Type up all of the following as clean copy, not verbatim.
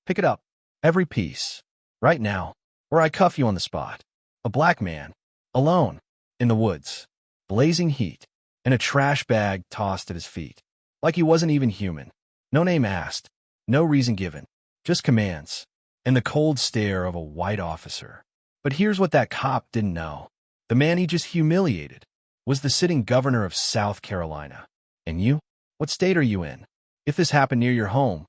Pick it up. Every piece. Right now. Or I cuff you on the spot. A black man. Alone. In the woods. Blazing heat. And a trash bag tossed at his feet. Like he wasn't even human. No name asked. No reason given. Just commands. And the cold stare of a white officer. But here's what that cop didn't know. The man he just humiliated was the sitting governor of South Carolina. And you? What state are you in? If this happened near your home,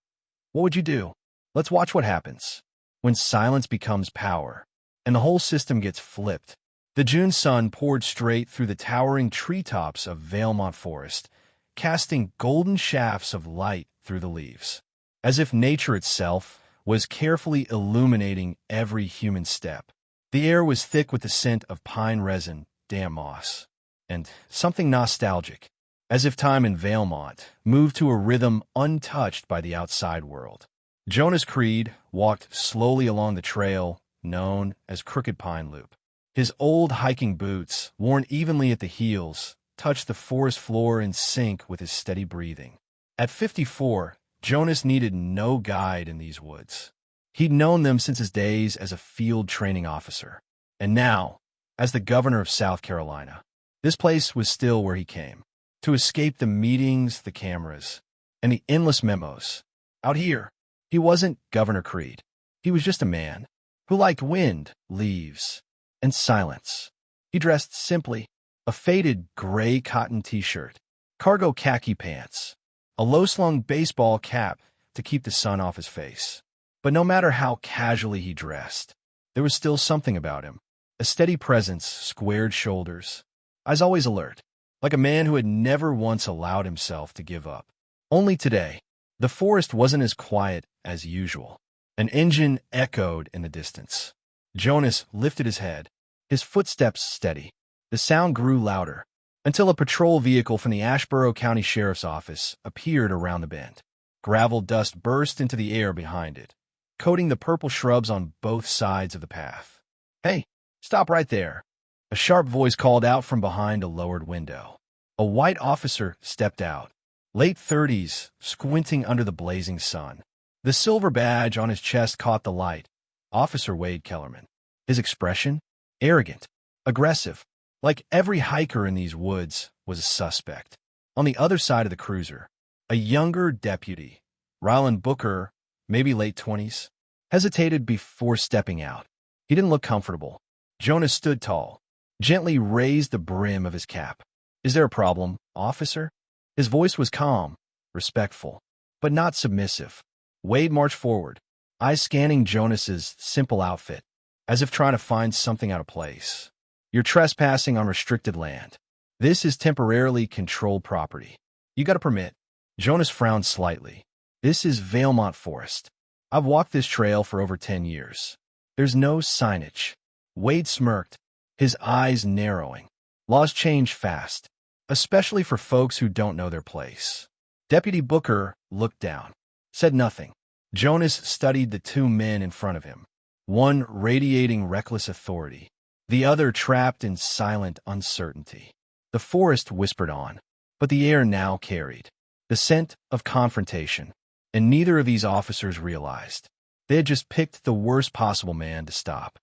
what would you do? Let's watch what happens when silence becomes power and the whole system gets flipped. The June sun poured straight through the towering treetops of Valemont Forest, casting golden shafts of light through the leaves, as if nature itself was carefully illuminating every human step. The air was thick with the scent of pine resin, damp moss, and something nostalgic, as if time in Valemont moved to a rhythm untouched by the outside world. Jonas Creed walked slowly along the trail known as Crooked Pine Loop. His old hiking boots, worn evenly at the heels, touched the forest floor in sync with his steady breathing. At 54, Jonas needed no guide in these woods. He'd known them since his days as a field training officer. And now, as the governor of South Carolina, this place was still where he came, to escape the meetings, the cameras, and the endless memos. Out here, he wasn't Governor Creed. He was just a man who liked wind, leaves, and silence. He dressed simply, a faded gray cotton t-shirt, cargo khaki pants, a low-slung baseball cap to keep the sun off his face. But no matter how casually he dressed, there was still something about him. A steady presence, squared shoulders, eyes always alert, like a man who had never once allowed himself to give up. Only today, the forest wasn't as quiet as usual. An engine echoed in the distance. Jonas lifted his head, his footsteps steady. The sound grew louder, until a patrol vehicle from the Asheboro County Sheriff's Office appeared around the bend. Gravel dust burst into the air behind it, coating the purple shrubs on both sides of the path. "Hey, stop right there," a sharp voice called out from behind a lowered window. A white officer stepped out, late 30s, squinting under the blazing sun. The silver badge on his chest caught the light. Officer Wade Kellerman. His expression? Arrogant, aggressive. Like every hiker in these woods was a suspect. On the other side of the cruiser, a younger deputy, Ryland Booker, maybe late 20s, hesitated before stepping out. He didn't look comfortable. Jonas stood tall, gently raised the brim of his cap. "Is there a problem, officer?" His voice was calm, respectful, but not submissive. Wade marched forward, eyes scanning Jonas's simple outfit, as if trying to find something out of place. "You're trespassing on restricted land. This is temporarily controlled property. You got a permit." Jonas frowned slightly. "This is Valemont Forest. I've walked this trail for over 10 years. There's no signage." Wade smirked, his eyes narrowing. "Laws change fast, especially for folks who don't know their place." Deputy Booker looked down, said nothing. Jonas studied the two men in front of him, one radiating reckless authority, the other trapped in silent uncertainty. The forest whispered on, but the air now carried the scent of confrontation, and neither of these officers realized they had just picked the worst possible man to stop.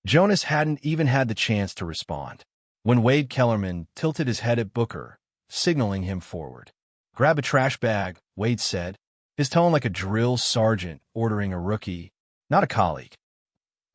Jonas hadn't even had the chance to respond when Wade Kellerman tilted his head at Booker, signaling him forward. "Grab a trash bag," Wade said, his tone like a drill sergeant ordering a rookie, not a colleague.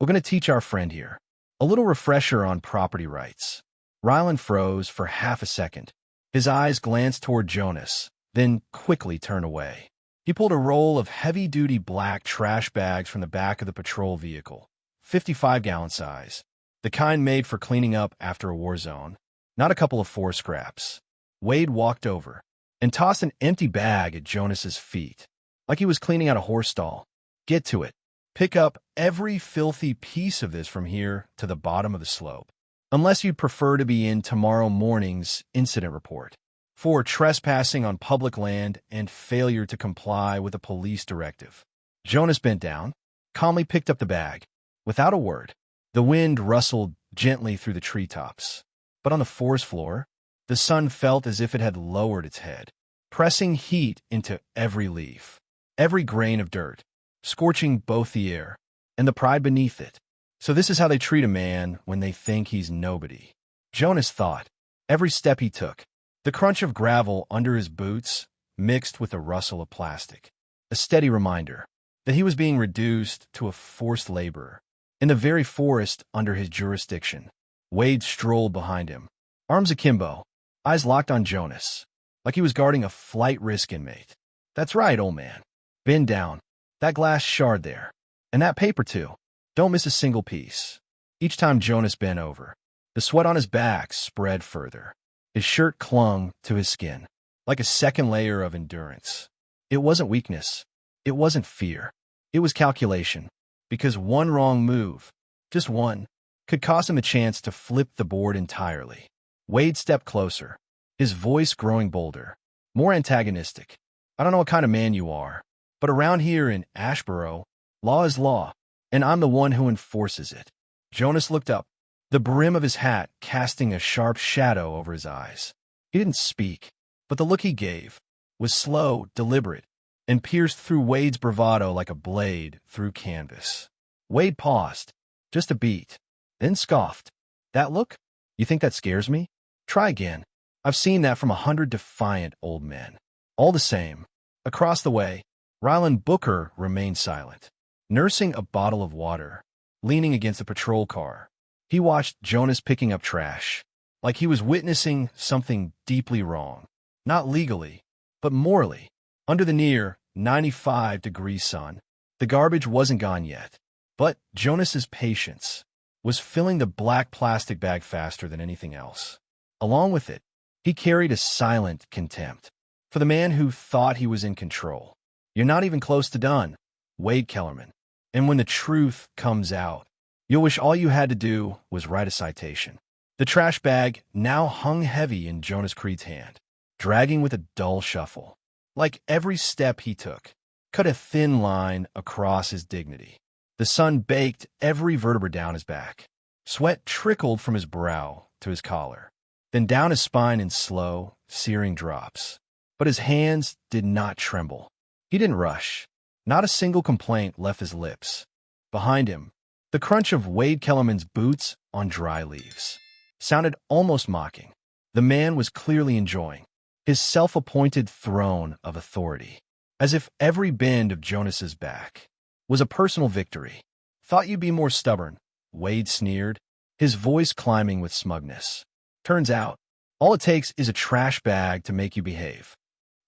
"We're going to teach our friend here a little refresher on property rights." Ryland froze for half a second. His eyes glanced toward Jonas, then quickly turned away. He pulled a roll of heavy-duty black trash bags from the back of the patrol vehicle, 55-gallon size, the kind made for cleaning up after a war zone, not a couple of forest scraps. Wade walked over and tossed an empty bag at Jonas's feet, like he was cleaning out a horse stall. "Get to it. Pick up every filthy piece of this from here to the bottom of the slope, unless you'd prefer to be in tomorrow morning's incident report for trespassing on public land and failure to comply with a police directive." Jonas bent down, calmly picked up the bag. Without a word, the wind rustled gently through the treetops. But on the forest floor, the sun felt as if it had lowered its head, pressing heat into every leaf, every grain of dirt. scorching both the air and the pride beneath it. So this is how they treat a man when they think he's nobody. Jonas thought. Every step he took, the crunch of gravel under his boots mixed with the rustle of plastic. A steady reminder that he was being reduced to a forced laborer in the very forest under his jurisdiction. Wade strolled behind him, arms akimbo, eyes locked on Jonas, like he was guarding a flight risk inmate. That's right, old man. Bend down. That glass shard there. And that paper, too. Don't miss a single piece. Each time Jonas bent over, the sweat on his back spread further. His shirt clung to his skin, like a second layer of endurance. It wasn't weakness. It wasn't fear. It was calculation. Because one wrong move, just one, could cost him a chance to flip the board entirely. Wade stepped closer, his voice growing bolder, more antagonistic. I don't know what kind of man you are, but around here in Ashboro, law is law, and I'm the one who enforces it. Jonas looked up, the brim of his hat casting a sharp shadow over his eyes. He didn't speak, but the look he gave was slow, deliberate, and pierced through Wade's bravado like a blade through canvas. Wade paused, just a beat, then scoffed. That look? You think that scares me? Try again. I've seen that from 100 defiant old men. All the same, across the way, Ryland Booker remained silent, nursing a bottle of water, leaning against a patrol car. He watched Jonas picking up trash, like he was witnessing something deeply wrong, not legally, but morally. Under the near 95-degree sun, the garbage wasn't gone yet, but Jonas's patience was filling the black plastic bag faster than anything else. Along with it, he carried a silent contempt for the man who thought he was in control. You're not even close to done, Wade Kellerman. And when the truth comes out, you'll wish all you had to do was write a citation. The trash bag now hung heavy in Jonas Creed's hand, dragging with a dull shuffle. Like every step he took, cut a thin line across his dignity. The sun baked every vertebra down his back. Sweat trickled from his brow to his collar, then down his spine in slow, searing drops. But his hands did not tremble. He didn't rush. Not a single complaint left his lips. Behind him, the crunch of Wade Kellerman's boots on dry leaves sounded almost mocking. The man was clearly enjoying his self-appointed throne of authority, as if every bend of Jonas's back was a personal victory. Thought you'd be more stubborn, Wade sneered, his voice climbing with smugness. Turns out, all it takes is a trash bag to make you behave.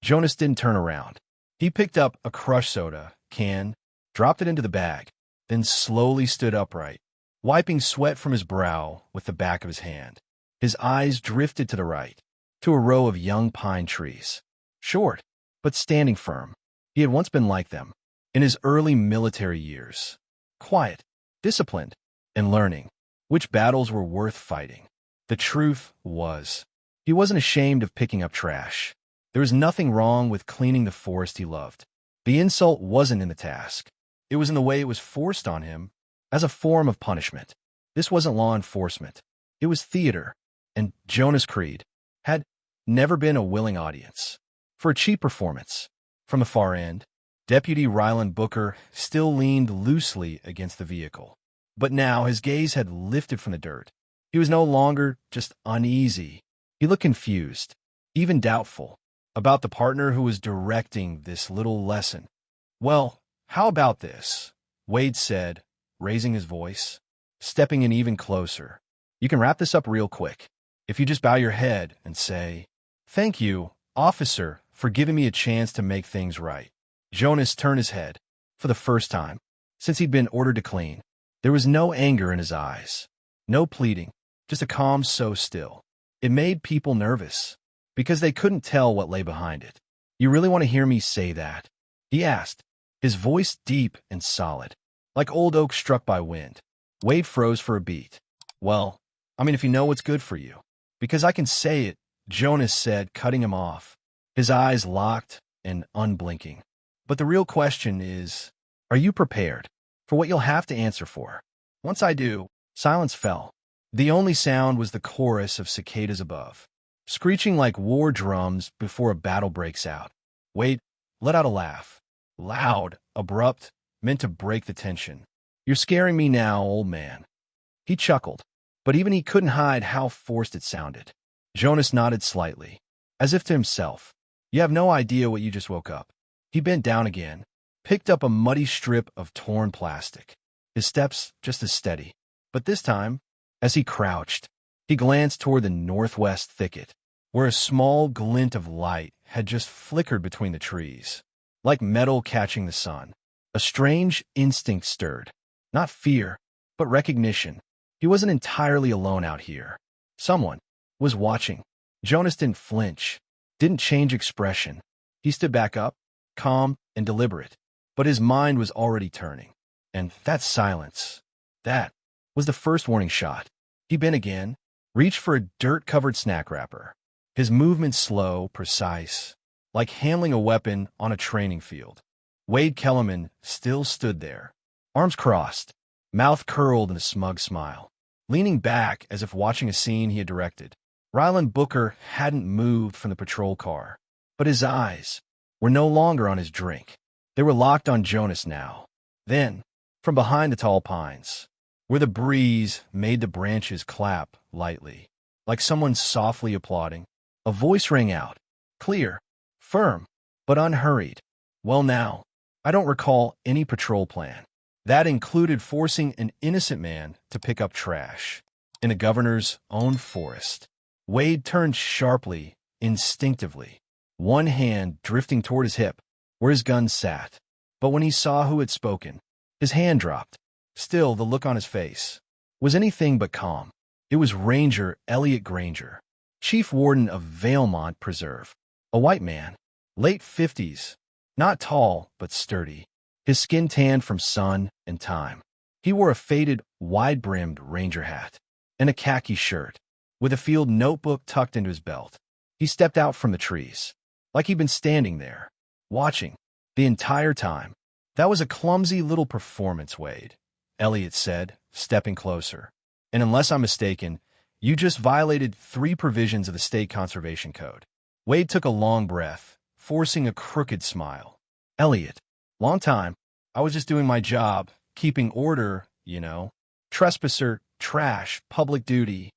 Jonas didn't turn around. He picked up a crush soda can, dropped it into the bag, then slowly stood upright, wiping sweat from his brow with the back of his hand. His eyes drifted to the right, to a row of young pine trees. Short, but standing firm. He had once been like them, in his early military years. Quiet, disciplined, and learning which battles were worth fighting. The truth was, he wasn't ashamed of picking up trash. There was nothing wrong with cleaning the forest he loved. The insult wasn't in the task. It was in the way it was forced on him as a form of punishment. This wasn't law enforcement. It was theater, and Jonas Creed had never been a willing audience for a cheap performance. From the far end, Deputy Ryland Booker still leaned loosely against the vehicle. But now his gaze had lifted from the dirt. He was no longer just uneasy. He looked confused, even doubtful, about the partner who was directing this little lesson. Well, how about this? Wade said, raising his voice, stepping in even closer. You can wrap this up real quick. If you just bow your head and say, "Thank you, officer, for giving me a chance to make things right." Jonas turned his head. For the first time since he'd been ordered to clean, there was no anger in his eyes, no pleading, just a calm so still. It made people nervous, because they couldn't tell what lay behind it. You really want to hear me say that? He asked, his voice deep and solid, like old oak struck by wind. Wade froze for a beat. Well, I mean, if you know what's good for you. Because I can say it, Jonas said, cutting him off, his eyes locked and unblinking. But the real question is, are you prepared for what you'll have to answer for? Once I do, silence fell. The only sound was the chorus of cicadas above, screeching like war drums before a battle breaks out. Wade let out a laugh, loud, abrupt, meant to break the tension. "You're scaring me now, old man." He chuckled, but even he couldn't hide how forced it sounded. Jonas nodded slightly, as if to himself. "You have no idea what you just woke up." He bent down again, picked up a muddy strip of torn plastic. His steps just as steady. But this time, as he crouched, he glanced toward the northwest thicket, where a small glint of light had just flickered between the trees, like metal catching the sun. A strange instinct stirred. Not fear, but recognition. He wasn't entirely alone out here. Someone was watching. Jonas didn't flinch, didn't change expression. He stood back up, calm and deliberate, but his mind was already turning. And that silence, that was the first warning shot. He bent again, reached for a dirt-covered snack wrapper. His movements slow, precise, like handling a weapon on a training field. Wade Kellerman still stood there, arms crossed, mouth curled in a smug smile, leaning back as if watching a scene he had directed. Ryland Booker hadn't moved from the patrol car, but his eyes were no longer on his drink. They were locked on Jonas now. Then, from behind the tall pines, where the breeze made the branches clap lightly, like someone softly applauding, a voice rang out, clear, firm, but unhurried. "Well now, I don't recall any patrol plan. That included forcing an innocent man to pick up trash in the governor's own forest." Wade turned sharply, instinctively, one hand drifting toward his hip, where his gun sat. But when he saw who had spoken, his hand dropped. Still, the look on his face was anything but calm. It was Ranger Elliot Granger, Chief Warden of Valemont Preserve, a white man, late 50s, not tall but sturdy, his skin tanned from sun and time. He wore a faded, wide-brimmed ranger hat and a khaki shirt, with a field notebook tucked into his belt. He stepped out from the trees, like he'd been standing there, watching, the entire time. "That was a clumsy little performance, Wade," Elliot said, stepping closer. "And unless I'm mistaken, you just violated 3 provisions of the State Conservation Code." Wade took a long breath, forcing a crooked smile. "Elliot, long time. I was just doing my job, keeping order, you know. Trespasser, trash, public duty."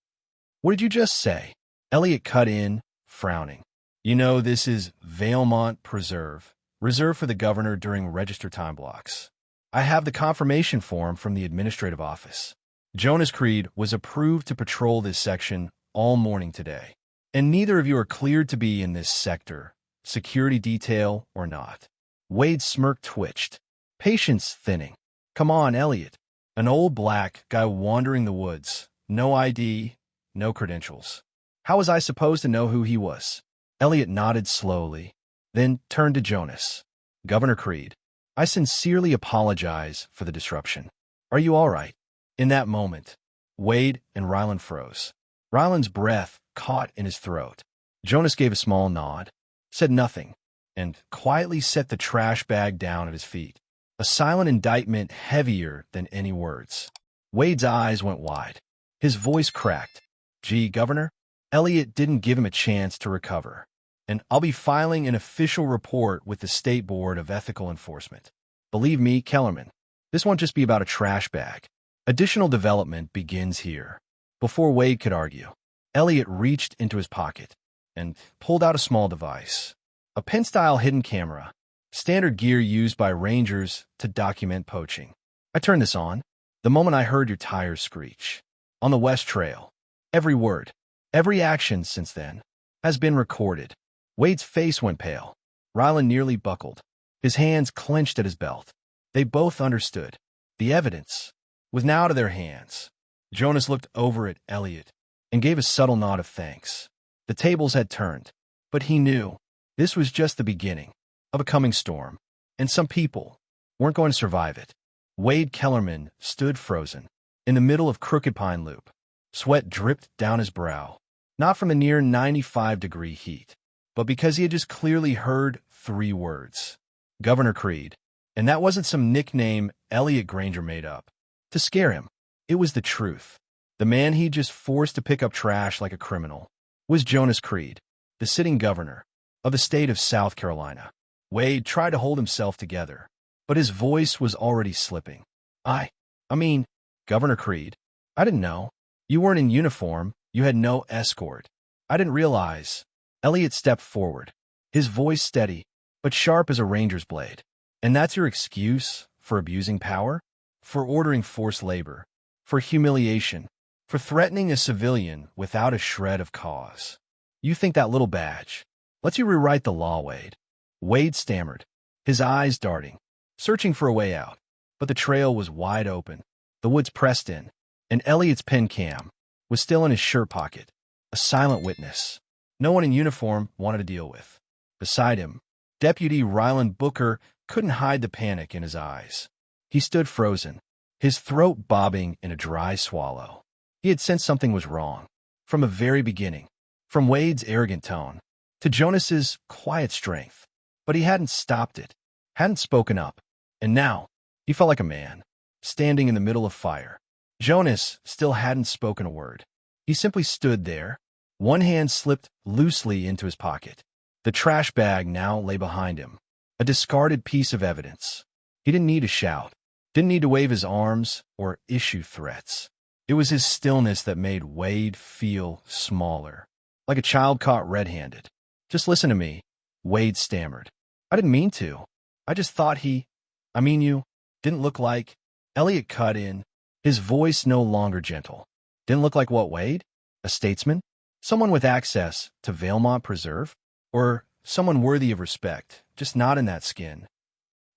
"What did you just say?" Elliot cut in, frowning. "You know, this is Valemont Preserve, reserved for the governor during register time blocks. I have the confirmation form from the administrative office. Jonas Creed was approved to patrol this section all morning today. And neither of you are cleared to be in this sector, security detail or not." Wade's smirk twitched, patience thinning. "Come on, Elliot." An old black guy wandering the woods, no ID, no credentials. How was I supposed to know who he was? Elliot nodded slowly, then turned to Jonas. "Governor Creed, I sincerely apologize for the disruption. Are you all right?" In that moment, Wade and Ryland froze. Ryland's breath caught in his throat. Jonas gave a small nod, said nothing, and quietly set the trash bag down at his feet. A silent indictment heavier than any words. Wade's eyes went wide. His voice cracked. "Gee, Governor?" Elliot didn't give him a chance to recover. "And I'll be filing an official report with the State Board of Ethical Enforcement. Believe me, Kellerman, this won't just be about a trash bag. Additional development begins here." Before Wade could argue, Elliot reached into his pocket and pulled out a small device. A pen-style hidden camera, standard gear used by rangers to document poaching. "I turned this on the moment I heard your tires screech. On the West Trail. Every word, every action since then, has been recorded." Wade's face went pale. Ryland nearly buckled. His hands clenched at his belt. They both understood. The evidence was now out of their hands. Jonas looked over at Elliot and gave a subtle nod of thanks. The tables had turned, but he knew this was just the beginning of a coming storm, and some people weren't going to survive it. Wade Kellerman stood frozen in the middle of Crooked Pine Loop. Sweat dripped down his brow, not from the near 95-degree heat, but because he had just clearly heard 3 words. Governor Creed. And that wasn't some nickname Elliot Granger made up to scare him. It was the truth. The man he just forced to pick up trash like a criminal was Jonas Creed, the sitting governor of the state of South Carolina. Wade tried to hold himself together, but his voice was already slipping. I mean, Governor Creed, I didn't know. You weren't in uniform. You had no escort. I didn't realize. Elliot stepped forward, his voice steady, but sharp as a ranger's blade. And that's your excuse for abusing power? For ordering forced labor? For humiliation? For threatening a civilian without a shred of cause? You think that little badge lets you rewrite the law, Wade? Wade stammered, his eyes darting, searching for a way out. But the trail was wide open, the woods pressed in, and Elliot's pen cam was still in his shirt pocket, a silent witness no one in uniform wanted to deal with. Beside him, Deputy Ryland Booker couldn't hide the panic in his eyes. He stood frozen, his throat bobbing in a dry swallow. He had sensed something was wrong, from the very beginning, from Wade's arrogant tone to Jonas's quiet strength. But he hadn't stopped it, hadn't spoken up, and now he felt like a man, standing in the middle of fire. Jonas still hadn't spoken a word. He simply stood there, one hand slipped loosely into his pocket. The trash bag now lay behind him, a discarded piece of evidence. He didn't need to shout, didn't need to wave his arms or issue threats. It was his stillness that made Wade feel smaller, like a child caught red-handed. Just listen to me, Wade stammered. I didn't mean to. I just thought you didn't look like. Elliot cut in, his voice no longer gentle. Didn't look like what, Wade? A statesman? Someone with access to Valemont Preserve? Or someone worthy of respect, just not in that skin?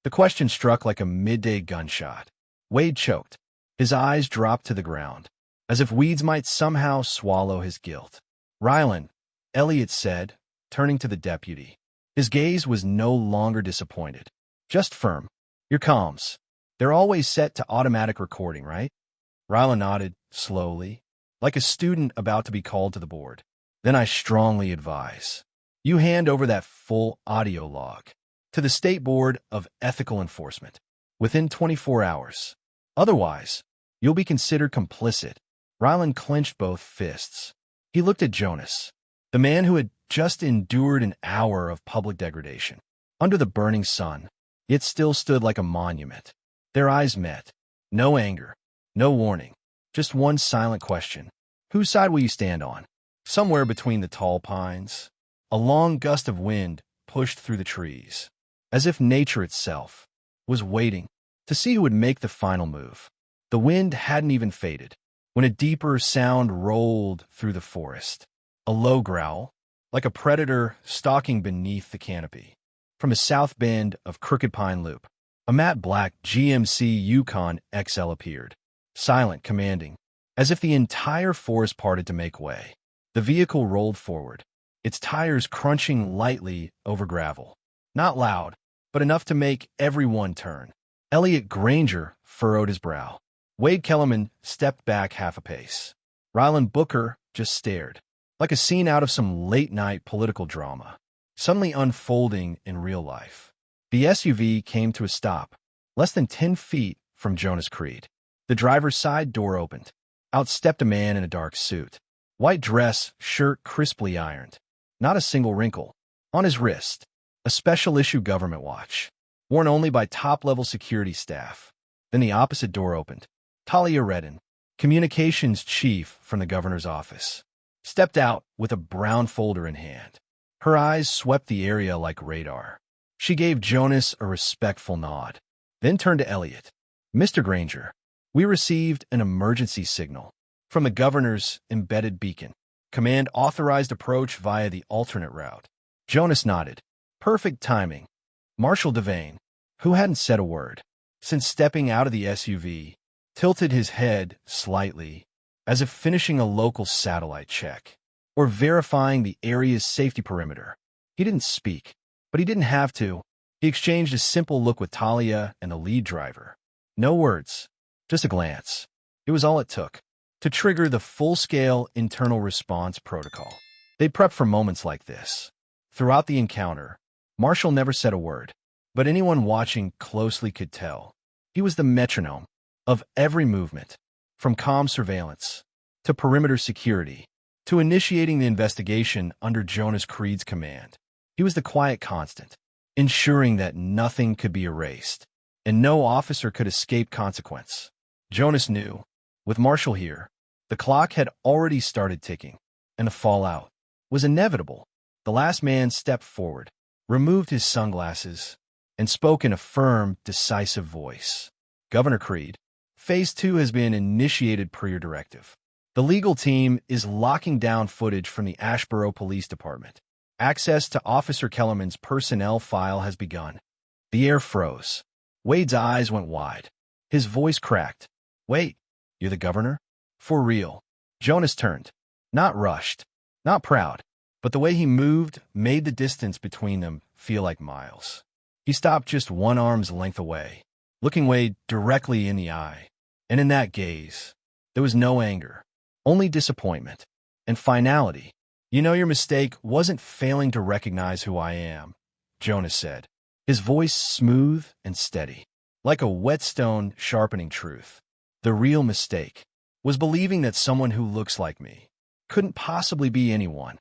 The question struck like a midday gunshot. Wade choked. His eyes dropped to the ground, as if weeds might somehow swallow his guilt. Ryland, Elliot said, turning to the deputy. His gaze was no longer disappointed, just firm. Your comms. They're always set to automatic recording, right? Ryland nodded, slowly, like a student about to be called to the board. Then I strongly advise you hand over that full audio log to the State Board of Ethical Enforcement within 24 hours. Otherwise, you'll be considered complicit. Ryland clenched both fists. He looked at Jonas, the man who had just endured an hour of public degradation, under the burning sun, yet still stood like a monument. Their eyes met. No anger, no warning, just one silent question. Whose side will you stand on? Somewhere between the tall pines, a long gust of wind pushed through the trees, as if nature itself was waiting to see who would make the final move. The wind hadn't even faded when a deeper sound rolled through the forest, a low growl, like a predator stalking beneath the canopy. From the south bend of Crooked Pine Loop, a matte black GMC Yukon XL appeared, silent, commanding, as if the entire forest parted to make way. The vehicle rolled forward, its tires crunching lightly over gravel. Not loud, but enough to make everyone turn. Elliot Granger furrowed his brow. Wade Kellerman stepped back half a pace. Ryland Booker just stared, like a scene out of some late-night political drama, suddenly unfolding in real life. The SUV came to a stop, less than 10 feet from Jonas Creed. The driver's side door opened. Out stepped a man in a dark suit. White dress, shirt crisply ironed. Not a single wrinkle. On his wrist, a special-issue government watch, worn only by top-level security staff. Then the opposite door opened. Talia Redden, communications chief from the governor's office, stepped out with a brown folder in hand. Her eyes swept the area like radar. She gave Jonas a respectful nod, then turned to Elliot. Mr. Granger, we received an emergency signal from the governor's embedded beacon. Command authorized approach via the alternate route. Jonas nodded. Perfect timing. Marshal Devane, who hadn't said a word since stepping out of the SUV, tilted his head slightly, as if finishing a local satellite check, or verifying the area's safety perimeter. He didn't speak, but he didn't have to. He exchanged a simple look with Talia and the lead driver. No words, just a glance. It was all it took to trigger the full-scale internal response protocol. They prepped for moments like this. Throughout the encounter, Marshall never said a word, but anyone watching closely could tell. He was the metronome of every movement, from comm surveillance to perimeter security to initiating the investigation under Jonas Creed's command. He was the quiet constant, ensuring that nothing could be erased. and no officer could escape consequence. Jonas knew, with Marshall here, the clock had already started ticking, and the fallout was inevitable. The last man stepped forward, removed his sunglasses, and spoke in a firm, decisive voice. Governor Creed, Phase 2 has been initiated per your directive. The legal team is locking down footage from the Ashboro Police Department. Access to Officer Kellerman's personnel file has begun. The air froze. Wade's eyes went wide. His voice cracked. Wait, you're the governor? For real. Jonas turned. Not rushed, not proud, but the way he moved made the distance between them feel like miles. He stopped just one arm's length away, looking Wade directly in the eye. And in that gaze, there was no anger, only disappointment and finality. You know your mistake wasn't failing to recognize who I am, Jonas said, his voice smooth and steady, like a whetstone sharpening truth. The real mistake was believing that someone who looks like me couldn't possibly be anyone.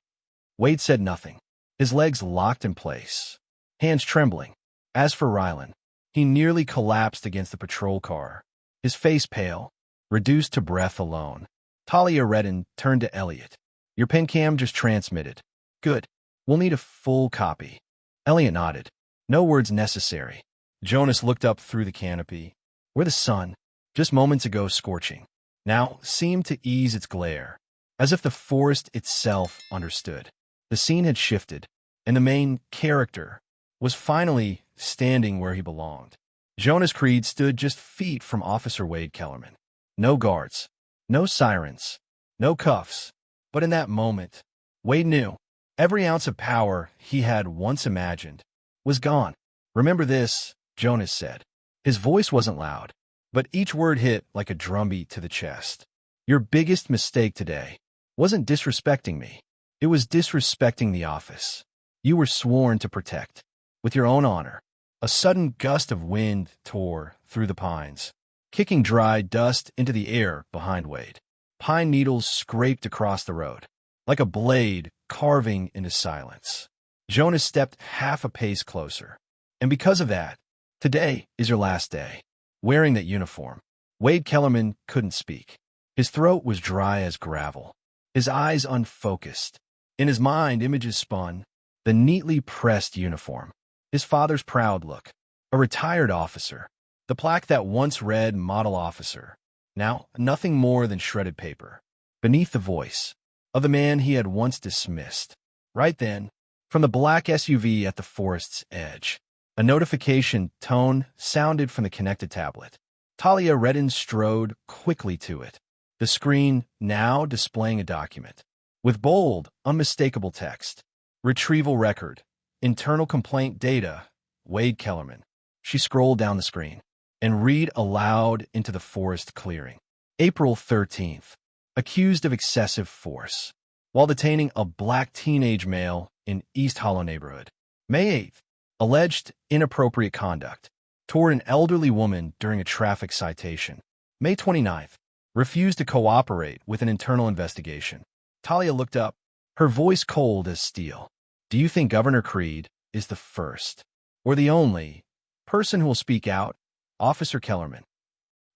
Wade said nothing, his legs locked in place, hands trembling. As for Rylan, he nearly collapsed against the patrol car, his face pale, reduced to breath alone. Talia Redden turned to Elliot. Your pen cam just transmitted. Good. We'll need a full copy. Elliot nodded. No words necessary. Jonas looked up through the canopy, where the sun, just moments ago scorching, now seemed to ease its glare, as if the forest itself understood. The scene had shifted, and the main character was finally standing where he belonged. Jonas Creed stood just feet from Officer Wade Kellerman. No guards, no sirens, no cuffs. But in that moment, Wade knew every ounce of power he had once imagined was gone. Remember this, Jonas said. His voice wasn't loud, but each word hit like a drumbeat to the chest. Your biggest mistake today wasn't disrespecting me. It was disrespecting the office you were sworn to protect. With your own honor. A sudden gust of wind tore through the pines, kicking dry dust into the air behind Wade. Pine needles scraped across the road, like a blade carving into silence. Jonas stepped half a pace closer. And because of that, today is your last day. Wearing that uniform, Wade Kellerman couldn't speak. His throat was dry as gravel, his eyes unfocused. In his mind, images spun, the neatly pressed uniform, his father's proud look, a retired officer, the plaque that once read model officer, now nothing more than shredded paper, beneath the voice of the man he had once dismissed. Right then, from the black SUV at the forest's edge, a notification tone sounded from the connected tablet. Talia Redden strode quickly to it, the screen now displaying a document, with bold, unmistakable text. Retrieval record. Internal complaint data, Wade Kellerman. She scrolled down the screen and read aloud into the forest clearing. April 13th. Accused of excessive force while detaining a black teenage male in East Hollow neighborhood. May 8th. Alleged inappropriate conduct toward an elderly woman during a traffic citation. May 29th. Refused to cooperate with an internal investigation. Talia looked up, her voice cold as steel. Do you think Governor Creed is the first, or the only, person who will speak out? Officer Kellerman.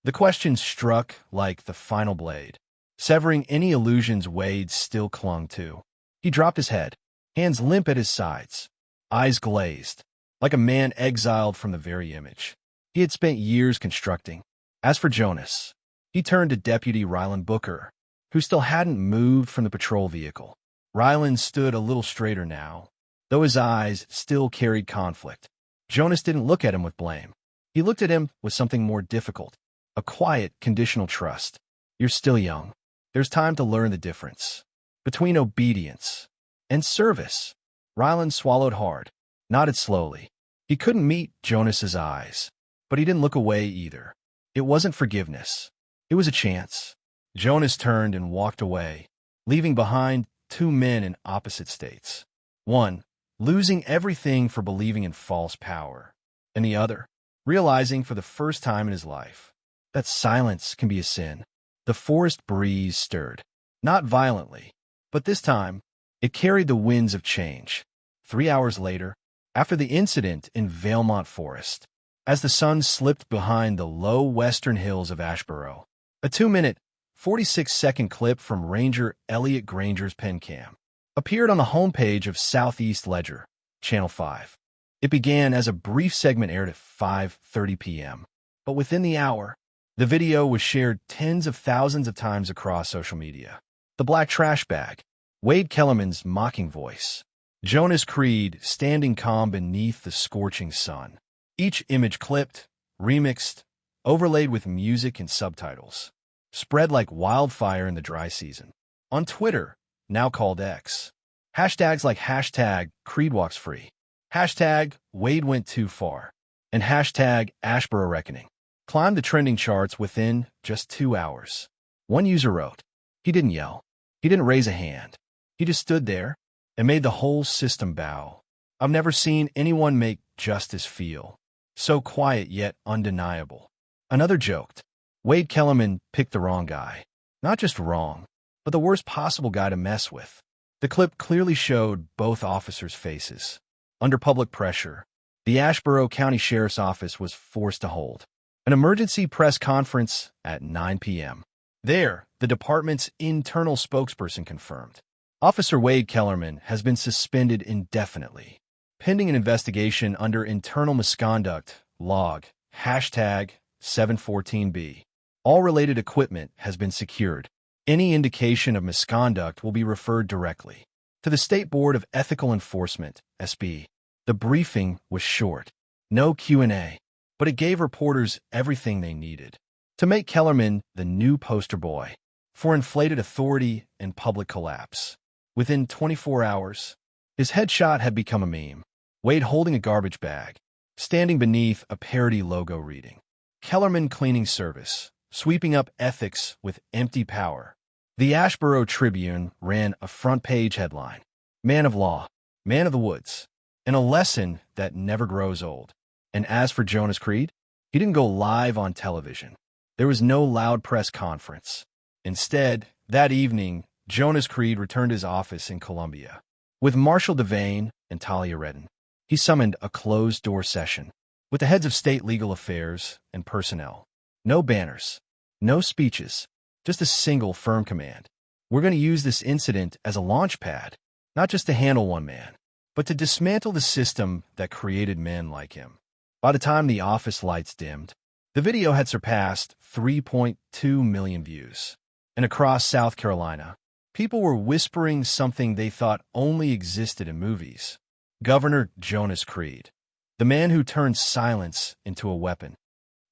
The question struck like the final blade, severing any illusions Wade still clung to. He dropped his head, hands limp at his sides, eyes glazed, like a man exiled from the very image he had spent years constructing. As for Jonas, he turned to Deputy Rylan Booker, who still hadn't moved from the patrol vehicle. Rylan stood a little straighter now, though his eyes still carried conflict. Jonas didn't look at him with blame. He looked at him with something more difficult, a quiet, conditional trust. You're still young. There's time to learn the difference between obedience and service. Rylan swallowed hard, nodded slowly. He couldn't meet Jonas's eyes, but he didn't look away either. It wasn't forgiveness. It was a chance. Jonas turned and walked away, leaving behind two men in opposite states. One, losing everything for believing in false power, and the other, realizing for the first time in his life that silence can be a sin. The forest breeze stirred, not violently, but this time it carried the winds of change. 3 hours later, after the incident in Valemont Forest, as the sun slipped behind the low western hills of Ashboro. A 2-minute, 46-second clip from Ranger Elliot Granger's pen cam appeared on the homepage of Southeast Ledger, Channel 5. It began as a brief segment aired at 5:30 p.m., but within the hour, the video was shared tens of thousands of times across social media. The black trash bag, Wade Kellerman's mocking voice, Jonas Creed standing calm beneath the scorching sun. Each image clipped, remixed, overlaid with music and subtitles, spread like wildfire in the dry season. On Twitter, now called X, hashtags like hashtag CreedWalksFree, hashtag Wade Went Too Far, and hashtag Ashboro Reckoning climbed the trending charts within just 2 hours. One user wrote, "He didn't yell. He didn't raise a hand. He just stood there and made the whole system bow. I've never seen anyone make justice feel so quiet yet undeniable." Another joked, "Wade Kellerman picked the wrong guy. Not just wrong, but the worst possible guy to mess with." The clip clearly showed both officers' faces. Under public pressure, the Ashboro County Sheriff's Office was forced to hold an emergency press conference at 9 p.m. There, the department's internal spokesperson confirmed, Officer Wade Kellerman has been suspended indefinitely, pending an investigation under internal misconduct, log, hashtag 714B. All related equipment has been secured. Any indication of misconduct will be referred directly to the State Board of Ethical Enforcement, SB. The briefing was short. No Q&A, but it gave reporters everything they needed to make Kellerman the new poster boy for inflated authority and public collapse. Within 24 hours, his headshot had become a meme. Wade holding a garbage bag, standing beneath a parody logo reading, "Kellerman Cleaning Service, sweeping up ethics with empty power." The Ashboro Tribune ran a front-page headline, "Man of Law, Man of the Woods, and a lesson that never grows old." And as for Jonas Creed, he didn't go live on television. There was no loud press conference. Instead, that evening, Jonas Creed returned to his office in Columbia. With Marshall Devane and Talia Redden, he summoned a closed-door session with the heads of state legal affairs and personnel. No banners, no speeches, just a single firm command. "We're going to use this incident as a launch pad, not just to handle one man, but to dismantle the system that created men like him." By the time the office lights dimmed, the video had surpassed 3.2 million views. And across South Carolina, people were whispering something they thought only existed in movies. Governor Jonas Creed, the man who turned silence into a weapon.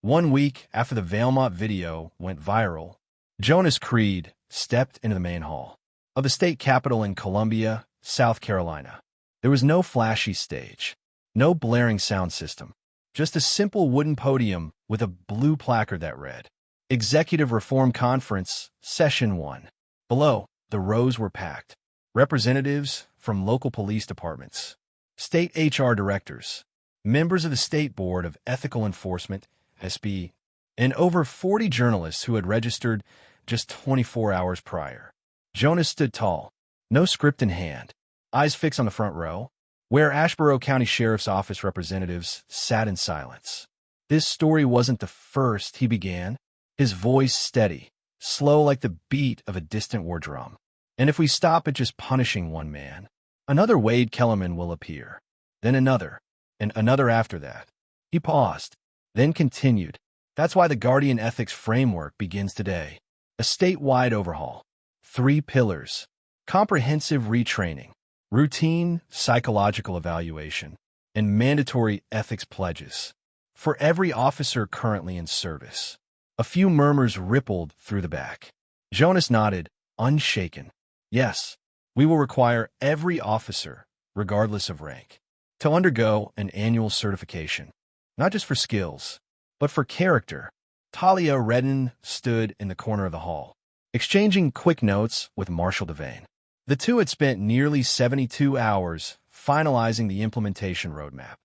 1 week after the Valemont video went viral, Jonas Creed stepped into the main hall of the state capitol in Columbia, South Carolina. There was no flashy stage, no blaring sound system, just a simple wooden podium with a blue placard that read, "Executive Reform Conference, Session 1. Below, the rows were packed. Representatives from local police departments, state HR directors, members of the State Board of Ethical Enforcement, SB, and over 40 journalists who had registered just 24 hours prior." Jonas stood tall, no script in hand, eyes fixed on the front row, where Ashboro County Sheriff's Office representatives sat in silence. "This story wasn't the first," he began, his voice steady, slow like the beat of a distant war drum. "And if we stop at just punishing one man, another Wade Kellerman will appear, then another, and another after that." He paused, then continued, "That's why the Guardian Ethics Framework begins today. A statewide overhaul. 3 pillars. Comprehensive retraining, routine psychological evaluation, and mandatory ethics pledges for every officer currently in service." A few murmurs rippled through the back. Jonas nodded, unshaken. "Yes, we will require every officer, regardless of rank, to undergo an annual certification, not just for skills, but for character." Talia Redden stood in the corner of the hall, exchanging quick notes with Marshall Devane. The two had spent nearly 72 hours finalizing the implementation roadmap.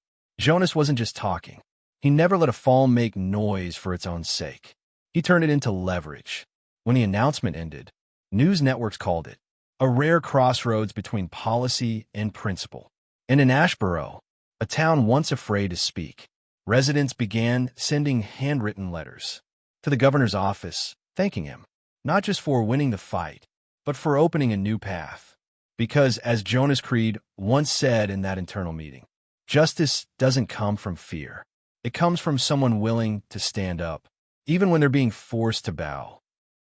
Jonas wasn't just talking. He never let a fall make noise for its own sake. He turned it into leverage. When the announcement ended, news networks called it a rare crossroads between policy and principle. And in Ashboro, a town once afraid to speak, Residents began sending handwritten letters to the governor's office, thanking him, not just for winning the fight, but for opening a new path. Because, as Jonas Creed once said in that internal meeting, justice doesn't come from fear. It comes from someone willing to stand up, even when they're being forced to bow.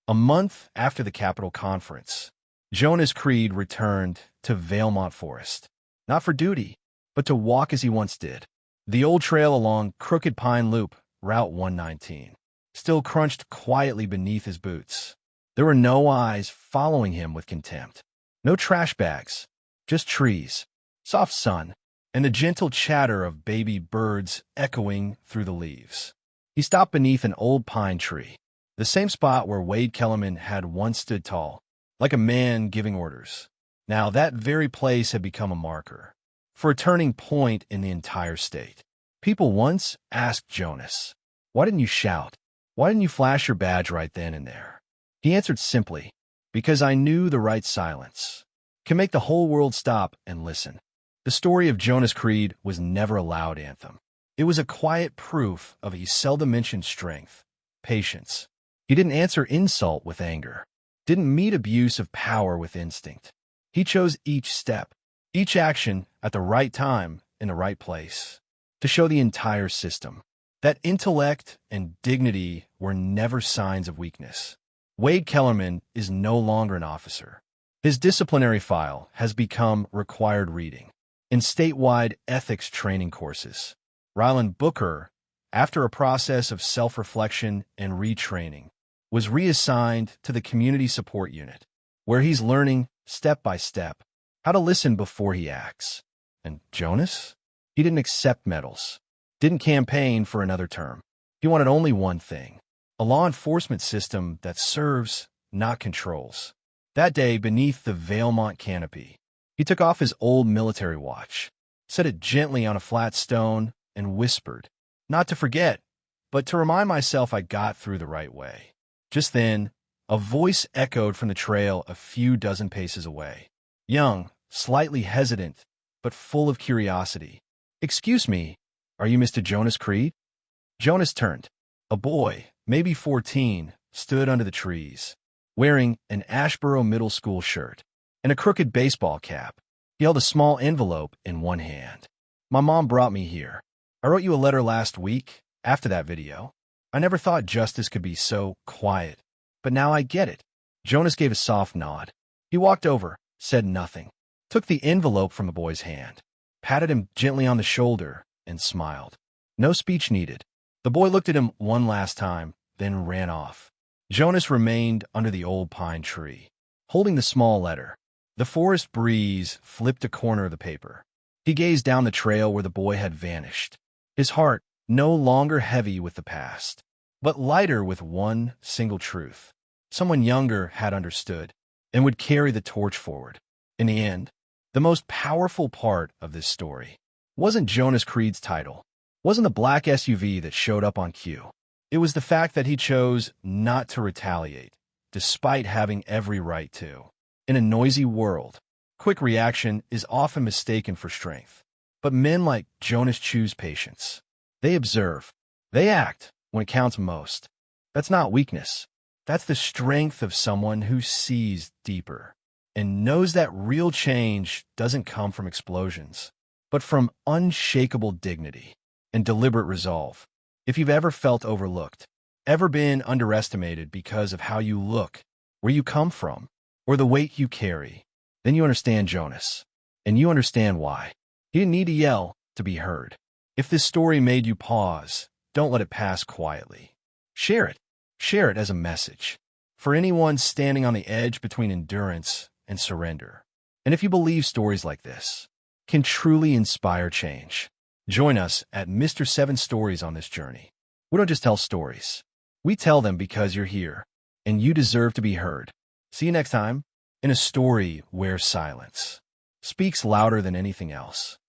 A month after the Capitol Conference, Jonas Creed returned to Valemont Forest, not for duty, but to walk as he once did. The old trail along Crooked Pine Loop, Route 119, still crunched quietly beneath his boots. There were no eyes following him with contempt. No trash bags, just trees, soft sun, and the gentle chatter of baby birds echoing through the leaves. He stopped beneath an old pine tree, the same spot where Wade Kellerman had once stood tall, like a man giving orders. Now that very place had become a marker for a turning point in the entire state. People once asked Jonas, "Why didn't you shout? Why didn't you flash your badge right then and there?" He answered simply, "Because I knew the right silence can make the whole world stop and listen." The story of Jonas Creed was never a loud anthem. It was a quiet proof of his seldom mentioned strength, patience. He didn't answer insult with anger, didn't meet abuse of power with instinct. He chose each step, each action at the right time in the right place to show the entire system that intellect and dignity were never signs of weakness. Wade Kellerman is no longer an officer. His disciplinary file has become required reading in statewide ethics training courses. Ryland Booker, after a process of self-reflection and retraining, was reassigned to the Community Support Unit, where he's learning, step by step, how to listen before he acts. And Jonas? He didn't accept medals, didn't campaign for another term. He wanted only one thing: a law enforcement system that serves, not controls. That day, beneath the Valemont canopy, he took off his old military watch, set it gently on a flat stone, and whispered, "Not to forget, but to remind myself I got through the right way." Just then, a voice echoed from the trail a few dozen paces away. Young, slightly hesitant, but full of curiosity. "Excuse me, are you Mr. Jonas Creed?" Jonas turned. A boy, maybe 14, stood under the trees, wearing an Ashboro Middle School shirt and a crooked baseball cap. He held a small envelope in one hand. "My mom brought me here. I wrote you a letter last week, after that video. I never thought justice could be so quiet, but now I get it." Jonas gave a soft nod. He walked over, said nothing, took the envelope from the boy's hand, patted him gently on the shoulder, and smiled. No speech needed. The boy looked at him one last time, then ran off. Jonas remained under the old pine tree, holding the small letter. The forest breeze flipped a corner of the paper. He gazed down the trail where the boy had vanished, his heart no longer heavy with the past, but lighter with one single truth. Someone younger had understood and would carry the torch forward. In the end, the most powerful part of this story wasn't Jonas Creed's title, wasn't the black SUV that showed up on cue. It was the fact that he chose not to retaliate, despite having every right to. In a noisy world, quick reaction is often mistaken for strength. But men like Jonas choose patience. They observe. They act when it counts most. That's not weakness. That's the strength of someone who sees deeper and knows that real change doesn't come from explosions, but from unshakable dignity and deliberate resolve. If you've ever felt overlooked, ever been underestimated because of how you look, where you come from, or the weight you carry, then you understand Jonas, and you understand why. He didn't need to yell to be heard. If this story made you pause, don't let it pass quietly. Share it. Share it as a message for anyone standing on the edge between endurance and surrender. And if you believe stories like this can truly inspire change, join us at Mr. 7 Stories on this journey. We don't just tell stories. We tell them because you're here, and you deserve to be heard. See you next time in a story where silence speaks louder than anything else.